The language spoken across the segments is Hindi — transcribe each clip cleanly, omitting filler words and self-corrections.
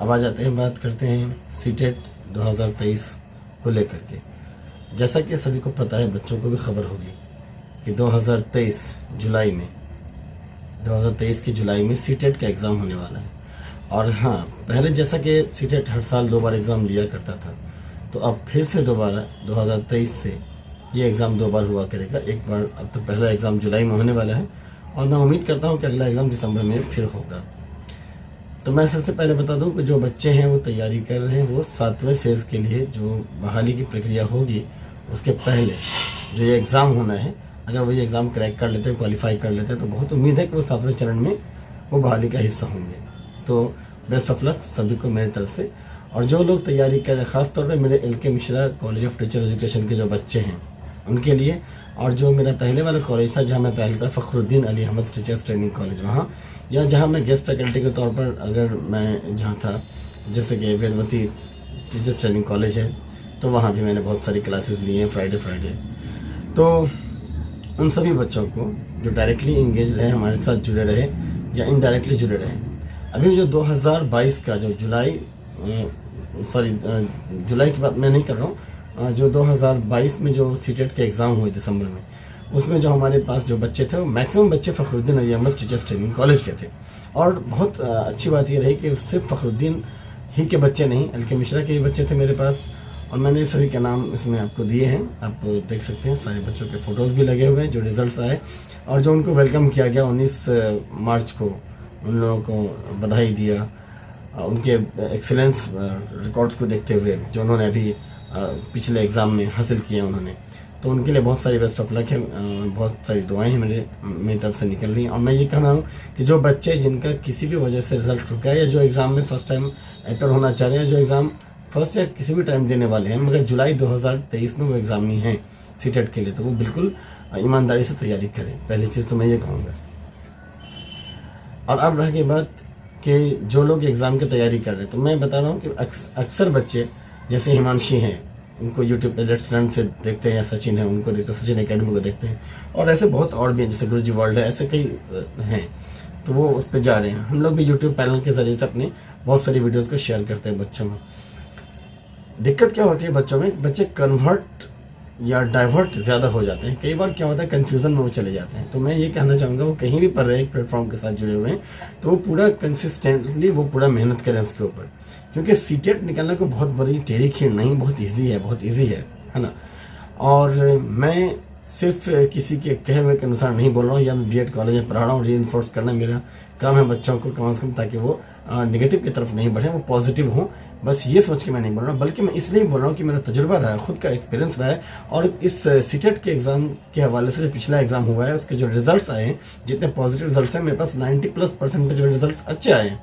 अब आ जाते हैं, बात करते हैं सीटेट 2023 को लेकर के। जैसा कि सभी को पता है, बच्चों को भी खबर होगी कि 2023 की जुलाई में सीटेट का एग्ज़ाम होने वाला है। और हाँ, पहले जैसा कि सीटेट हर साल 2 बार एग्ज़ाम लिया करता था, तो अब फिर से दोबारा 2023 से ये एग्ज़ाम 2 बार हुआ करेगा। एक बार, अब तो पहला एग्ज़ाम जुलाई में होने वाला है और मैं उम्मीद करता हूँ कि अगला एग्ज़ाम दिसंबर में फिर होगा। तो मैं सबसे पहले बता दूं कि जो बच्चे हैं वो तैयारी कर रहे हैं, वो 7वें फेज़ के लिए जो बहाली की प्रक्रिया होगी उसके पहले जो ये एग्ज़ाम होना है, अगर वो ये एग्ज़ाम क्रैक कर लेते हैं, क्वालिफाई कर लेते हैं, तो बहुत उम्मीद है कि वो 7वें चरण में वो बहाली का हिस्सा होंगे। तो बेस्ट ऑफ लक सभी को मेरी तरफ से। और जो लोग तैयारी कर रहे हैं, ख़ासतौर पर मेरे LK Mishra college of teacher education के जो बच्चे हैं उनके लिए, और जो मेरा पहले वाला कॉलेज था जहाँ मैं पहले था, Fakhruddin Ali Ahmed teachers training college, वहाँ, या जहाँ मैं गेस्ट फैकल्टी के तौर पर अगर मैं जहाँ था, जैसे कि वेदवती टीचर्स ट्रेनिंग कॉलेज है, तो वहाँ भी मैंने बहुत सारी क्लासेस ली हैं फ्राइडे। तो उन सभी बच्चों को जो डायरेक्टली इंगेज रहे, हमारे साथ जुड़े रहे या इनडायरेक्टली जुड़े रहे, अभी जो 2022 का जो जुलाई की बात मैं नहीं कर रहा हूँ, जो 2022 में जो सीटेट के एग्ज़ाम हुए दिसंबर में, उसमें जो हमारे पास जो बच्चे थे, वो मैक्सिमम बच्चे Fakhruddin Ali Ahmed teachers training college के थे। और बहुत अच्छी बात ये रही कि सिर्फ फ़खरुद्दीन ही के बच्चे नहीं, LK मिश्रा के ही बच्चे थे मेरे पास, और मैंने सभी के नाम इसमें आपको दिए हैं, आप देख सकते हैं। सारे बच्चों के फ़ोटोज़ भी लगे हुए हैं, जो रिज़ल्ट आए और जो उनको वेलकम किया गया 19 मार्च को, उन लोगों को बधाई दिया उनके एक्सीलेंस रिकॉर्ड्स को देखते हुए जो उन्होंने अभी पिछले एग्ज़ाम में हासिल किया उन्होंने। तो उनके लिए बहुत सारी बेस्ट ऑफ लक है, बहुत सारी दुआएं हैं मेरी तरफ से निकल रही हैं। और मैं ये कहना हूँ कि जो बच्चे जिनका किसी भी वजह से रिजल्ट रुका है, या जो एग्ज़ाम में फ़र्स्ट टाइम अपेयर होना चाह रहे हैं, जो एग्ज़ाम फर्स्ट या किसी भी टाइम देने वाले हैं, मगर जुलाई 2023 में वो एग्ज़ाम नहीं है सीटेट के लिए, तो वो बिल्कुल ईमानदारी से तैयारी करें। पहली चीज़ तो मैं ये कहूँगा। और अब रह गई बात कि जो लोग एग्ज़ाम की तैयारी कर रहे हैं, तो मैं बता रहा हूँ कि अक्सर बच्चे जैसे हिमांशी हैं, उनको यूट्यूब पे लेट्स लर्न से देखते हैं, या सचिन है उनको देखते हैं, सचिन एकेडमी को देखते हैं, और ऐसे बहुत और भी हैं, जैसे गुरुजी वर्ल्ड है, ऐसे कई हैं, तो वो उस पर जा रहे हैं। हम लोग भी यूट्यूब पैनल के ज़रिए से अपने बहुत सारी वीडियोज़ को शेयर करते हैं बच्चों में। दिक्कत क्या होती है बच्चों में, बच्चे कन्वर्ट या डाइवर्ट ज़्यादा हो जाते हैं। कई बार क्या होता है, कन्फ्यूज़न में वो चले जाते हैं। तो मैं ये कहना चाहूँगा, वो कहीं भी पढ़ रहे हैं, एक प्लेटफॉर्म के साथ जुड़े हुए हैं, तो वो पूरा कंसिस्टेंटली वो पूरा मेहनत करें उसके ऊपर, क्योंकि सीटेट निकालना कोई बहुत बड़ी टेढ़ी खीर नहीं, बहुत ईजी है ना। और मैं सिर्फ किसी के कहे हुए के अनुसार नहीं बोल रहा हूँ, या मैं BEd कॉलेज में पढ़ा रहा हूँ, रीइंफोर्स करना मेरा काम है बच्चों को कम से कम, ताकि वो नेगेटिव की तरफ नहीं बढ़े, वो पॉजिटिव हों। बस ये सोच के मैं नहीं बोल रहा, बल्कि मैं इसलिए बोल रहा हूँ कि मेरा तजुर्बा रहा है, खुद का एक्सपीरियंस रहा है, और इस सीटेट के एग्ज़ाम के हवाले से जो पिछला एग्ज़ाम हुआ है, उसके जो रिजल्ट्स आए हैं, जितने पॉजिटिव रिजल्ट्स हैं, मेरे पास 90+% के जो रिजल्ट्स अच्छे आए हैं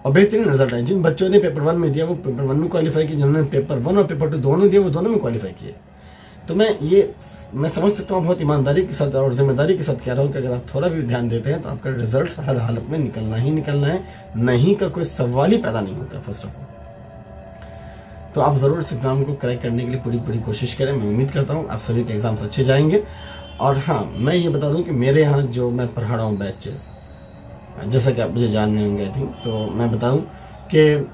और बेहतरीन रिजल्ट आए। जिन बच्चों ने पेपर 1 में दिया वो पेपर 1 में क्वालिफाई किए, जिन्होंने पेपर 1 और पेपर 2 दोनों दिए वो दोनों में क्वालिफाई किए। तो मैं समझ सकता हूँ, बहुत ईमानदारी के साथ और जिम्मेदारी के साथ कह रहा हूँ कि अगर आप थोड़ा भी ध्यान देते हैं तो आपका रिजल्ट हर हालत में निकलना ही निकलना है, नहीं का कोई सवाल ही पैदा नहीं होता फर्स्ट ऑफ ऑल। तो आप ज़रूर इस एग्ज़ाम को क्रैक करने के लिए पूरी कोशिश करें। मैं उम्मीद करता हूँ आप सभी के एग्ज़ाम्स अच्छे जाएंगे। और हाँ, मैं ये बता दूँ कि मेरे यहाँ जो मैं पढ़ा रहा हूँ बैचेस, जैसा कि आप मुझे जान रहे होंगे आई थिंक, तो मैं बताऊँ कि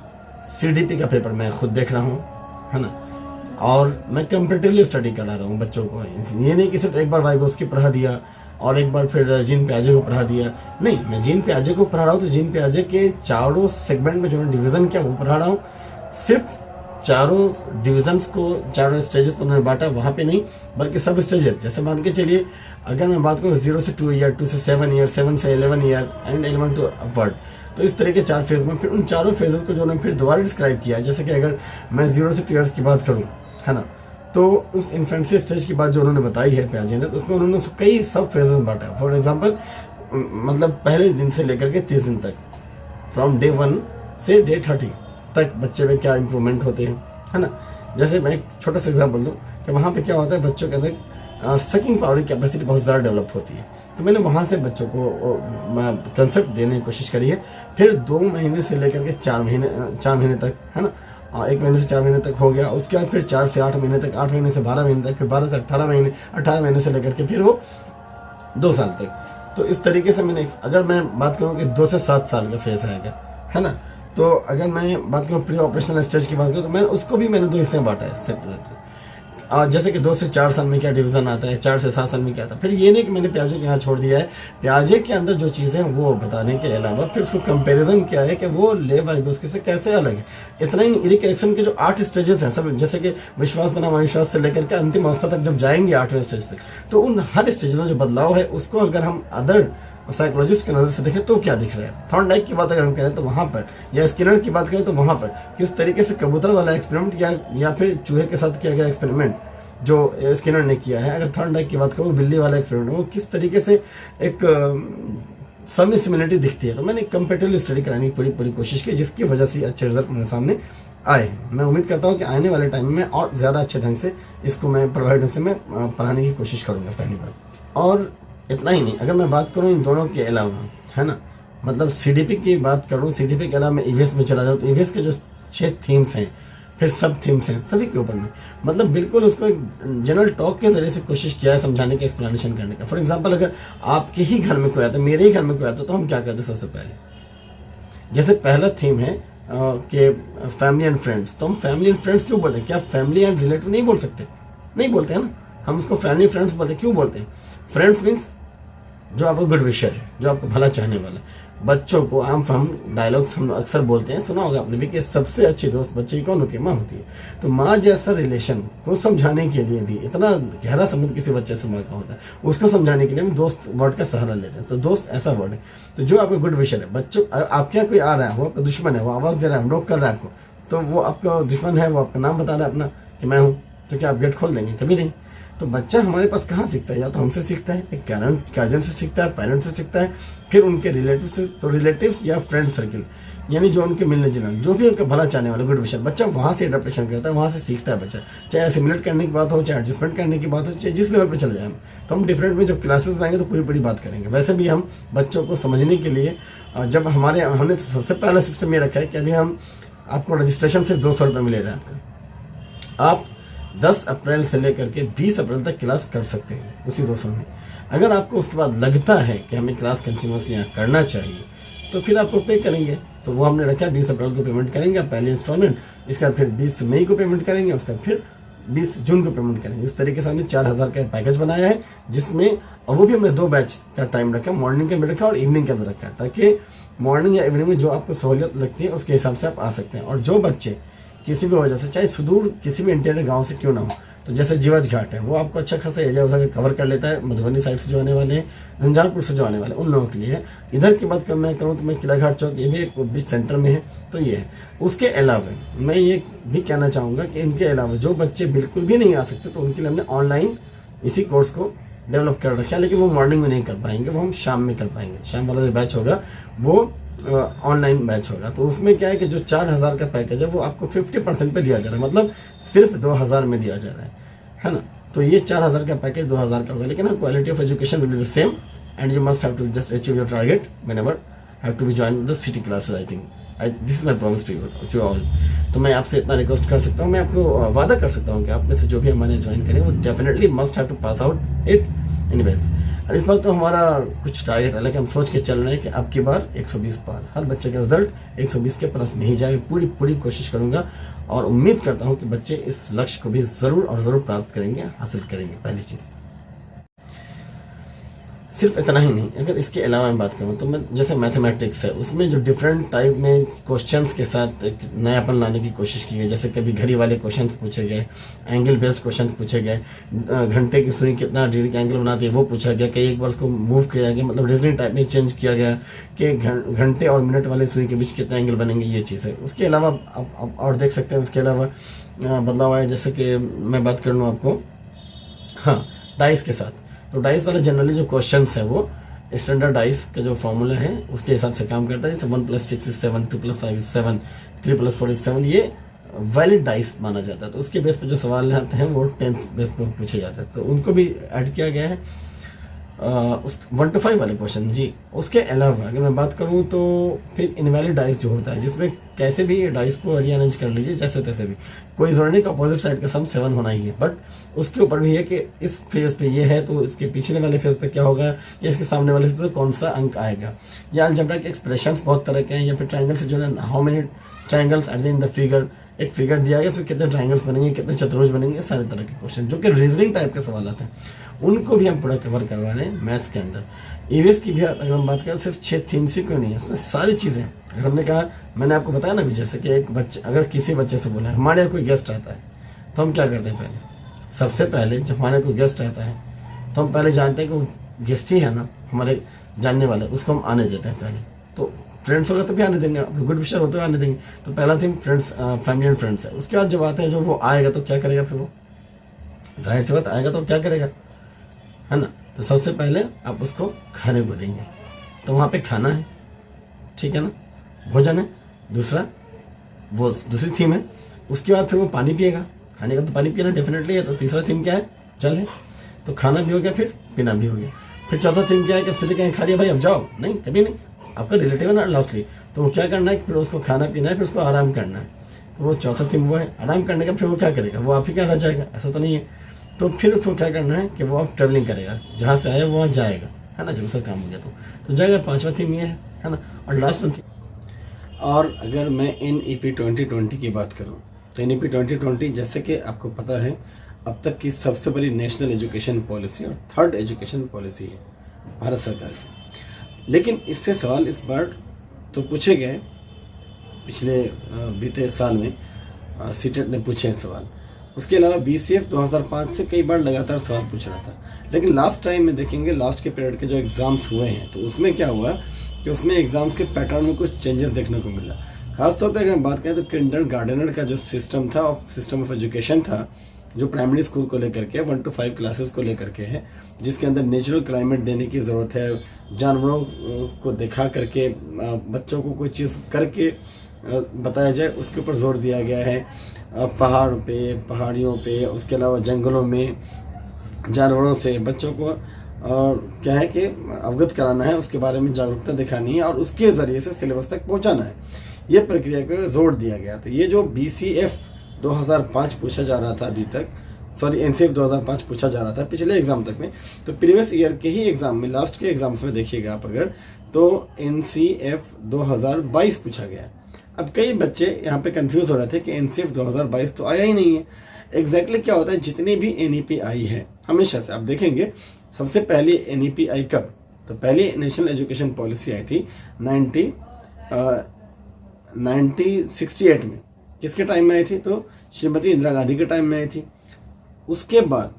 CDP का पेपर मैं खुद देख रहा हूँ, है ना, और मैं कंपेटिवली स्टडी करा रहा हूँ बच्चों को। ये नहीं कि सिर्फ एक बार वाइगोस्की पढ़ा दिया और एक बार फिर जीन पियाजे को पढ़ा दिया, नहीं, मैं जीन पियाजे को पढ़ा रहा हूँ तो जीन पियाजे के चारों सेगमेंट में जो डिवीज़न किया वो पढ़ा रहा हूँ। सिर्फ चारों डिविजन्स को, चारों स्टेजेस को उन्होंने बांटा, वहाँ पे नहीं, बल्कि सब स्टेजेस, जैसे मान के चलिए अगर मैं बात करूँ 0 से 2 ईयर, 2 से 7 ईयर, 7 से 11 ईयर एंड 11 टू अपवर्ड, तो इस तरह के 4 फेज में फिर उन चारों फेजेस को जो उन्होंने फिर दोबारा डिस्क्राइब किया है। जैसे कि अगर मैं 0 से 2 ईयर्स की बात करूँ, है ना, तो उस इन्फेंसी स्टेज की बात जो उन्होंने बताई है पियाजे ने, तो उसमें उन्होंने कई सब फेजेस बांटा। फॉर एग्जाम्पल, मतलब पहले दिन से लेकर के 30 दिन तक, फ्रॉम डे 1 से डे 30 तक बच्चे में क्या इंप्रूवमेंट होते हैं, है ना। जैसे मैं एक छोटा सा एग्जांपल दूं कि वहाँ पे क्या होता है, बच्चों के अंदर सकिंग पावर की कैपेसिटी बहुत ज़्यादा डेवलप होती है। तो मैंने वहाँ से बच्चों को कंसेप्ट देने की कोशिश करी है। फिर 2 महीने से लेकर के 4 महीने तक, है ना, 1 महीने से 4 महीने तक हो गया। उसके बाद फिर 4 से 8 महीने तक, 8 महीने से 12 महीने तक, फिर 12 से 18 महीने, 18 महीने से लेकर के फिर वो 2 साल तक। तो इस तरीके से मैंने, अगर मैं बात करूँ कि 2 से 7 साल का फेज है, है ना, तो अगर मैं बात करूँ प्री ऑपरेशनल स्टेज की बात करूँ तो मैंने 2 हिस्से में बांटा है सेपरेट। जैसे कि 2 से 4 साल में क्या डिवीज़न आता है, 4 से 7 साल में क्या आता है। फिर ये नहीं कि मैंने प्याजे के यहाँ छोड़ दिया है, प्याजे के अंदर जो चीज़ें हैं वो बताने के अलावा फिर उसको कंपैरिजन क्या है कि वो लेव वाइगोस्की से कैसे अलग है। इतना ही नहीं, इरिक एरिक्सन के जो 8 स्टेजेस हैं सब, जैसे कि विश्वास बनाम अविश्वास से लेकर के अंतिम अवस्था तक जब जाएंगे 8वें स्टेज तक, तो उन हर स्टेजेस में जो बदलाव है उसको अगर हम अदर साइकोलॉजिस्ट की नज़र से देखें तो क्या दिख रहा है। थॉर्नडाइक की बात अगर हम करें तो वहाँ पर, या स्किनर की बात करें तो वहाँ पर किस तरीके से कबूतर वाला एक्सपेरिमेंट या फिर चूहे के साथ किया गया एक्सपेरिमेंट जो स्किनर ने किया है, अगर थॉर्नडाइक की बात करूँ बिल्ली वाला एक्सपेरिमेंट, वो किस तरीके से एक समी सिमिलरिटी दिखती है। तो मैंने कंपेरेटिव स्टडी कराने की पूरी कोशिश की, जिसकी वजह से अच्छे रिजल्ट मेरे सामने आए। मैं उम्मीद करता हूँ कि आने वाले टाइम में और ज़्यादा अच्छे ढंग से इसको मैं प्रभावी ढंग से मैं पढ़ाने की कोशिश करूँगा पहली बार। और इतना ही नहीं, अगर मैं बात करूँ इन दोनों के अलावा, है ना, मतलब सीडीपी की बात करूँ, सीडीपी के अलावा मैं ईवीएस में चला जाऊँ तो ईवीएस के जो 6 थीम्स हैं, फिर सब थीम्स हैं, सभी के ऊपर में मतलब बिल्कुल उसको एक जनरल टॉक के जरिए से कोशिश किया है समझाने की, एक्सप्लेनेशन करने का। फॉर एग्जांपल अगर आपके ही घर में कोई आता, मेरे ही घर में कोई आता, तो हम क्या करते सबसे पहले, जैसे पहला थीम है कि फैमिली एंड फ्रेंड्स, तो हम फैमिली एंड फ्रेंड्स क्यों बोलते हैं? क्या फैमिली एंड रिलेटिव नहीं बोल सकते? नहीं बोलते हैं ना, हम उसको फैमिली फ्रेंड्स बोलते हैं। क्यों बोलते हैं? फ्रेंड्स मीन्स जो आपका गुड विशर है, जो आपको भला चाहने वाला है। बच्चों को आम हम डायलॉग्स हम अक्सर बोलते हैं, सुना होगा आपने भी, कि सबसे अच्छी दोस्त बच्चे की कौन होती है? माँ होती है। तो माँ जैसा रिलेशन को समझाने के लिए भी, इतना गहरा संबंध किसी बच्चे से माँ का होता है, उसको समझाने के लिए हम दोस्त वर्ड का सहारा लेते हैं। तो दोस्त ऐसा वर्ड है, तो जो आपका गुड विशर है, बच्चों आपके यहाँ कोई आ रहा है, वो आपका दुश्मन है, वो आवाज़ दे रहा है, रोक कर रहा है आपको, तो वो आपका दुश्मन है, वो आपका नाम बता रहा है अपना कि मैं हूँ, तो क्या आप गेट खोल देंगे? कभी नहीं। तो बच्चा हमारे पास कहाँ सीखता है? या तो हमसे सीखता है, एक गार्जियन से सीखता है, पेरेंट्स से सीखता है, फिर उनके रिलेटिव से। तो रिलेटिव्स या फ्रेंड सर्किल, यानी जो उनके मिलने जुलने, जो भी उनका भला चाहने वाला गुड विशर, बच्चा वहाँ से एडेप्टेशन करता है, वहाँ से सीखता है बच्चा। चाहे एसिमुलेट करने की बात हो, चाहे एडजस्टमेंट करने की बात हो, चाहे जिस लेवल पर चले जाए। तो हम डिफरेंट में जब क्लासेस में आएंगे तो पूरी बात करेंगे। वैसे भी हम बच्चों को समझने के लिए जब हमने सबसे पहला सिस्टम ये रखा है कि अभी हम आपको रजिस्ट्रेशन सिर्फ 200 रुपये में ले रहे हैं आपका। आप 10 अप्रैल से लेकर के 20 अप्रैल तक क्लास कर सकते हैं उसी 200 में। अगर आपको उसके बाद लगता है कि हमें क्लास कंटिन्यूसली यहाँ करना चाहिए, तो फिर आप वो पे करेंगे। तो वो हमने रखा है 20 अप्रैल को पेमेंट करेंगे पहले इंस्टॉलमेंट, इसका फिर 20 मई को पेमेंट करेंगे, उसका फिर 20 जून को पेमेंट करेंगे। इस तरीके से हमने 4000 का पैकेज बनाया है, जिसमें और वो भी हमने 2 बैच का टाइम रखा, मॉर्निंग का भी रखा और इवनिंग का भी रखा है, ताकि मॉर्निंग या इवनिंग में जो आपको सहूलियत लगती है उसके हिसाब से आप आ सकते हैं। और जो बच्चे किसी भी वजह से, चाहे सुदूर किसी भी इंटीरियर गांव से क्यों ना हो, तो जैसे जीवज घाट है, वो आपको अच्छा खासा एरिया उधर कवर कर लेता है, मधुबनी साइड से जो आने वाले हैं, झंझारपुर से जो आने वाले, उन लोगों के लिए है। इधर की बात मैं करूँ तो मैं किला घाट चौक, ये भी एक बीच सेंटर में है, तो ये है। उसके अलावा मैं ये भी कहना चाहूँगा कि इनके अलावा जो बच्चे बिल्कुल भी नहीं आ सकते, तो उनके लिए हमने ऑनलाइन इसी कोर्स को डेवलप कर रखा है, लेकिन वो मॉर्निंग में नहीं कर पाएंगे, वो हम शाम में कर पाएंगे। शाम वाला जो बैच होगा वो ऑनलाइन बैच होगा। तो उसमें क्या है कि जो 4000 का पैकेज है वो आपको 50% पे दिया जा रहा है, मतलब सिर्फ 2000 में दिया जा रहा है ना। तो ये 4000 का पैकेज 2000 का होगा, लेकिन quality of education will be the same and you must have to just achieve your target whenever have to be join the city classes. I think this is my promise to all. तो मैं आपसे इतना रिक्वेस्ट कर सकता हूँ, मैं आपको वादा कर सकता हूँ कि आप में से जो भी हमारे ज्वाइन करें वो definitely must have to pass out it anyways. और इस बार तो हमारा कुछ टारगेट अलग है, हम सोच के चल रहे हैं कि अब की बार 120 पार, हर बच्चे का रिजल्ट 120 के प्लस नहीं जाए। पूरी कोशिश करूंगा और उम्मीद करता हूं कि बच्चे इस लक्ष्य को भी जरूर प्राप्त करेंगे, हासिल करेंगे। पहली चीज सिर्फ इतना ही नहीं, अगर इसके अलावा मैं बात करूँ तो मैं जैसे मैथमेटिक्स है, उसमें जो डिफरेंट टाइप में क्वेश्चंस के साथ एक नयापन लाने की कोशिश की है। जैसे कभी घड़ी वाले क्वेश्चंस पूछे गए, एंगल बेस्ड क्वेश्चंस पूछे गए, घंटे की सुई कितना डिग्री का एंगल बनाती है वो पूछा गया, कई एक बार उसको मूव किया गया, मतलब रीजनिंग टाइप में चेंज किया गया कि घंटे और मिनट वाले सुई के बीच कितना एंगल बनेंगे, ये चीज़ है। उसके अलावा आप और देख सकते हैं, उसके अलावा बदलाव आया, जैसे कि मैं बात कर लूँ आपको, हाँ, डाइस के साथ। तो डाइस वाला जनरली जो क्वेश्चंस है वो स्टैंडर्ड डाइस का जो फॉर्मूला है उसके हिसाब से काम करता है। जैसे 1 + 6 = 7, 2 + 5 = 7, 3 + 4 = 7, ये वैलिड डाइस माना जाता है। तो उसके बेस पे जो सवाल आते हैं वो 10th बेस पे पूछे जाते हैं, तो उनको भी ऐड किया गया है। उस 1 to 5 वाले क्वेश्चन जी। उसके अलावा अगर मैं बात करूं तो फिर इनवैलिड डाइस जो होता है, जिसमें कैसे भी डाइस को रीअरेंज कर लीजिए जैसे तैसे भी, कोई जरूरी नहीं कि अपोजिट साइड का सम 7 होना ही है, बट उसके ऊपर भी है कि इस फेज पे ये है तो इसके पिछले वाले फेज पे क्या होगा, या इसके सामने वाले फेज पे कौन सा अंक आएगा। या अलजेब्रा के एक्सप्रेशंस बहुत तरह के हैं, या फिर ट्राइंगल से जो है how many triangles are in the figure, एक फिगर दिया गया उसमें कितने ट्राइंगल्स बनेंगे, कितने चतुर्भुज बनेंगे, सारे तरह के क्वेश्चन जो कि रीजनिंग टाइप के सवाल आते हैं, उनको भी हम पूरा कवर करवा रहे हैं मैथ्स के अंदर। ईवीएस की भी अगर हम बात करें सिर्फ 6 थीम्स ही क्यों नहीं है, उसमें सारी चीज़ें। अगर हमने कहा, मैंने आपको बताया ना भी, जैसे कि एक बच्चे, अगर किसी बच्चे से बोला है हमारे यहाँ कोई गेस्ट आता है तो हम क्या करते हैं, पहले सबसे पहले जब हमारे कोई गेस्ट आता है तो हम पहले जानते हैं कि वो गेस्ट ही है ना, हमारे जानने वाले, उसको हम आने देते हैं पहले। तो फ्रेंड्स होगा तो भी आने देंगे, गुड विशर होते हुए आने देंगे। तो पहला theme friends, family and friends है। उसके बाद जब आते हैं, जब वो आएगा तो क्या करेगा, फिर वो जाहिर सी बात आएगा तो क्या करेगा, है ना। तो सबसे पहले आप उसको खाने को देंगे, तो वहाँ पे खाना है, ठीक है ना, भोजन है। दूसरा वो दूसरी थीम है। उसके बाद फिर वो पानी पिएगा, खाने का तो पानी पीना डेफिनेटली है। तो तीसरा थीम क्या है, जल है। तो खाना भी हो गया, फिर पीना भी हो गया। फिर चौथा थीम क्या है कि अब सीधे कहीं खा दिया भाई अब जाओ, नहीं, कभी नहीं, आपका रिलेटिव है ना लास्टली, तो वो क्या करना है, फिर उसको खाना पीना है, फिर उसको आराम करना है। तो वो चौथा थीम वो है आराम करने का। फिर वो क्या करेगा, वो आप ही क्या रह जाएगा, ऐसा तो नहीं है। तो फिर उसको क्या करना है कि वो आप ट्रेवलिंग करेगा, जहाँ से आया वहाँ जाएगा, है ना, जब उसका काम हो गया तो जाएगा। पांचवा थीम ये है ना, और लास्ट थीम। और अगर मैं NEP 2020 की बात करूँ तो NEP 2020 जैसे कि आपको पता है अब तक की सबसे बड़ी नेशनल एजुकेशन पॉलिसी और थर्ड एजुकेशन पॉलिसी है भारत सरकार की। लेकिन इससे सवाल इस बार तो पूछे गए, पिछले बीते साल में सीटेट ने पूछे हैं सवाल। उसके अलावा BCF 2005 से कई बार लगातार सवाल पूछ रहा था। लेकिन लास्ट टाइम में देखेंगे, लास्ट के पीरियड के जो एग्ज़ाम्स हुए हैं तो उसमें क्या हुआ कि उसमें एग्ज़ाम्स के पैटर्न में कुछ चेंजेस देखने को मिला। खासतौर पे अगर हम बात करें तो किंडरगार्टनर का जो सिस्टम था, सिस्टम ऑफ एजुकेशन था, जो प्राइमरी स्कूल को लेकर के 1 to 5 क्लासेस को लेकर के है, जिसके अंदर नेचुरल क्लाइमेट देने की ज़रूरत है, जानवरों को दिखा करके बच्चों को कोई चीज़ करके बताया जाए, उसके ऊपर जोर दिया गया है। पहाड़ पे, पहाड़ियों पे, उसके अलावा जंगलों में जानवरों से बच्चों को और क्या है कि अवगत कराना है, उसके बारे में जागरूकता दिखानी है और उसके ज़रिए से सिलेबस तक पहुंचाना है। ये प्रक्रिया को जोर दिया गया। तो ये जो BCF 2005 पूछा जा रहा था अभी तक, सॉरी NCF 2005 पूछा जा रहा था पिछले एग्जाम तक में, तो प्रीवियस ईयर के ही एग्जाम में, लास्ट के एग्जाम्स में देखिएगा आप अगर, तो NCF 2022 पूछा गया। अब कई बच्चे यहाँ पे कंफ्यूज हो रहे थे कि NCF 2022 तो आया ही नहीं है। एग्जैक्टली क्या होता है, जितनी भी NEP आई है हमेशा से आप देखेंगे, सबसे पहली NEP आई कब, तो पहली नेशनल एजुकेशन पॉलिसी आई थी 1968 में। किसके टाइम में आई थी, तो श्रीमती इंदिरा गांधी के टाइम में आई थी। उसके बाद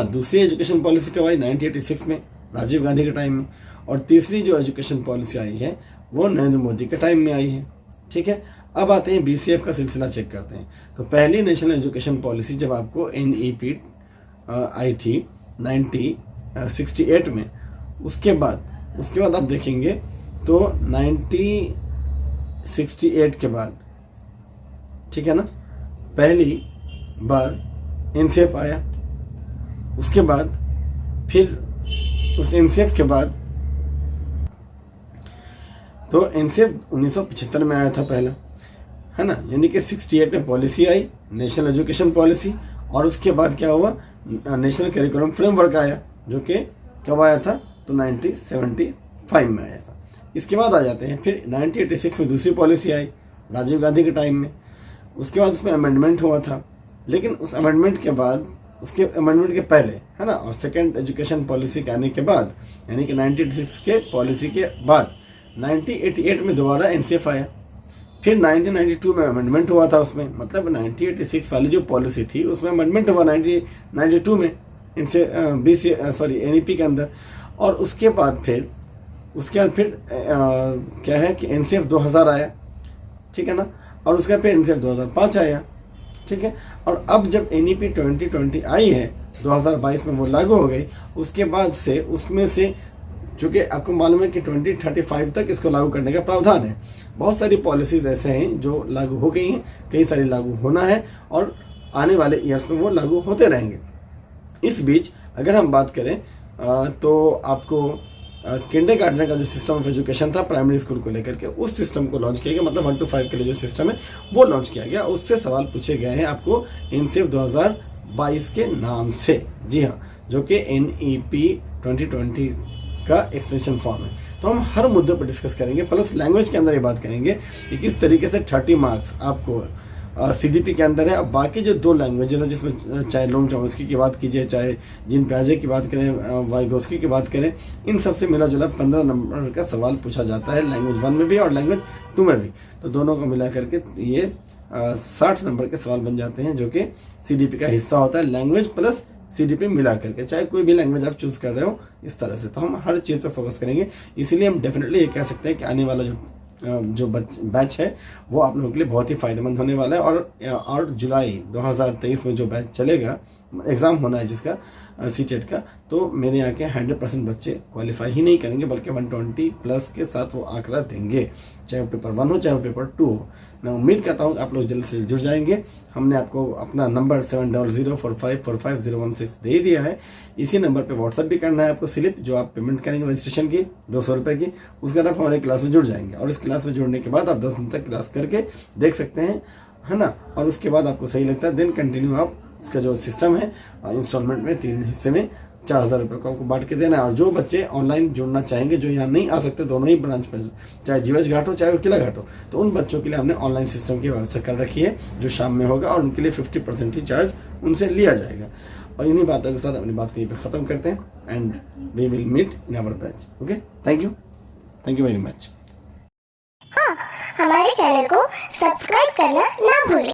दूसरी एजुकेशन पॉलिसी कब आई, 1986 में, राजीव गांधी के टाइम में। और तीसरी जो एजुकेशन पॉलिसी आई है वो नरेंद्र मोदी के टाइम में आई है, ठीक है। अब आते हैं BCF का सिलसिला चेक करते हैं। तो पहली नेशनल एजुकेशन पॉलिसी जब आपको NEP आई थी 1968 में, उसके बाद आप देखेंगे तो 1968 के बाद, ठीक है ना, पहली बार NCF आया। उसके बाद फिर उस NCF के बाद तो NCF 1975 में आया था पहला, है ना, यानी कि 68 में पॉलिसी आई, नेशनल एजुकेशन पॉलिसी। और उसके बाद क्या हुआ, नेशनल करिकुलम फ्रेमवर्क आया, जो कि कब आया था, तो 1975 में आया था। इसके बाद आ जाते हैं फिर 1986 में दूसरी पॉलिसी आई राजीव गांधी के टाइम में। उसके बाद उसमें अमेंडमेंट हुआ था, लेकिन उस अमेंडमेंट के बाद, उसके अमेंडमेंट के पहले, है ना, और सेकेंड एजुकेशन पॉलिसी के आने के बाद, यानी कि 1986 के पॉलिसी के बाद 1988 में दोबारा NCF आया। फिर 1992 में अमेंडमेंट हुआ था उसमें, मतलब 1986 वाली जो पॉलिसी थी उसमें अमेंडमेंट हुआ 1992 में इनसे NEP के अंदर। और उसके बाद फिर क्या है कि NCF 2000 आया, ठीक है ना, और उसके बाद फिर NCF 2005 आया, ठीक है। और अब जब NEP 2020 आई है 2022 में, वो लागू हो गई। उसके बाद से उसमें से, चूँकि आपको मालूम है कि 2035 तक इसको लागू करने का प्रावधान है। बहुत सारी पॉलिसीज ऐसे हैं जो लागू हो गई हैं, कई सारी लागू होना है और आने वाले ईयर्स में वो लागू होते रहेंगे। इस बीच अगर हम बात करें तो आपको किंडरगार्टनर का जो सिस्टम ऑफ एजुकेशन था प्राइमरी स्कूल को लेकर के, उस सिस्टम को लॉन्च किया गया, मतलब 1 to 5 के लिए जो सिस्टम है वो लॉन्च किया गया। उससे सवाल पूछे गए हैं आपको इनसेफ 2022 के नाम से, जी हाँ, जो कि NEP 2020 का एक्सटेंशन फॉर्म है। तो हम हर मुद्दे पर डिस्कस करेंगे, प्लस लैंग्वेज के अंदर ये बात करेंगे कि किस तरीके से 30 मार्क्स आपको CDP के अंदर है। अब बाकी जो 2 लैंग्वेजेस है, जिसमें चाहे लोंग चॉम्स्की की बात कीजिए, चाहे जिन प्याजे की बात करें, वाइगोस्की की बात करें, इन सबसे मिला जुला 15 नंबर का सवाल पूछा जाता है, लैंग्वेज 1 में भी और लैंग्वेज 2 में भी। तो दोनों को मिला करके ये 60 नंबर के सवाल बन जाते हैं, जो कि CDP का हिस्सा होता है, लैंग्वेज प्लस CDP मिला करके, चाहे कोई भी लैंग्वेज आप चूज कर रहे हो इस तरह से। तो हम हर चीज़ पर फोकस करेंगे, इसीलिए हम डेफिनेटली ये कह सकते हैं कि आने वाला जो बैच है वो आप लोगों के लिए बहुत ही फायदेमंद होने वाला है। और जुलाई 2023 में जो बैच चलेगा, एग्ज़ाम होना है जिसका CTET का, तो मेरे यहाँ के 100% बच्चे क्वालिफाई ही नहीं करेंगे, बल्कि 120 प्लस के साथ वो आंकड़ा देंगे, चाहे वो पेपर 1 हो चाहे वो पेपर 2 हो। मैं उम्मीद करता हूँ आप लोग जल्द से जुड़ जाएंगे। हमने आपको अपना नंबर 7004545016 दे दिया है। इसी नंबर पे व्हाट्सएप भी करना है आपको स्लिप, जो आप पेमेंट करेंगे रजिस्ट्रेशन की 200 रुपये की, उसके बाद आप हमारे क्लास में जुड़ जाएंगे। और इस क्लास में जुड़ने के बाद आप 10 दिन तक क्लास करके देख सकते हैं, है ना। और उसके बाद आपको सही लगता है देन कंटिन्यू आप इसका जो सिस्टम है इंस्टॉलमेंट में 3 हिस्से में 4000 रुपये को आपको बांट के देना है। और जो बच्चे ऑनलाइन जुड़ना चाहेंगे, जो यहाँ नहीं आ सकते दोनों ही ब्रांच में, चाहे जीवच घाट हो चाहे किला घाट हो, तो उन बच्चों के लिए हमने ऑनलाइन सिस्टम की व्यवस्था कर रखी है, जो शाम में होगा, और उनके लिए 50% ही चार्ज उनसे लिया जाएगा। और इन्हीं बातों के साथ अपनी बात को यहीं पर ख़त्म करते हैं, and we will meet in our batch. Okay, thank you very much. हाँ, हमारे चैनल को सब्सक्राइब करना ना भूलें।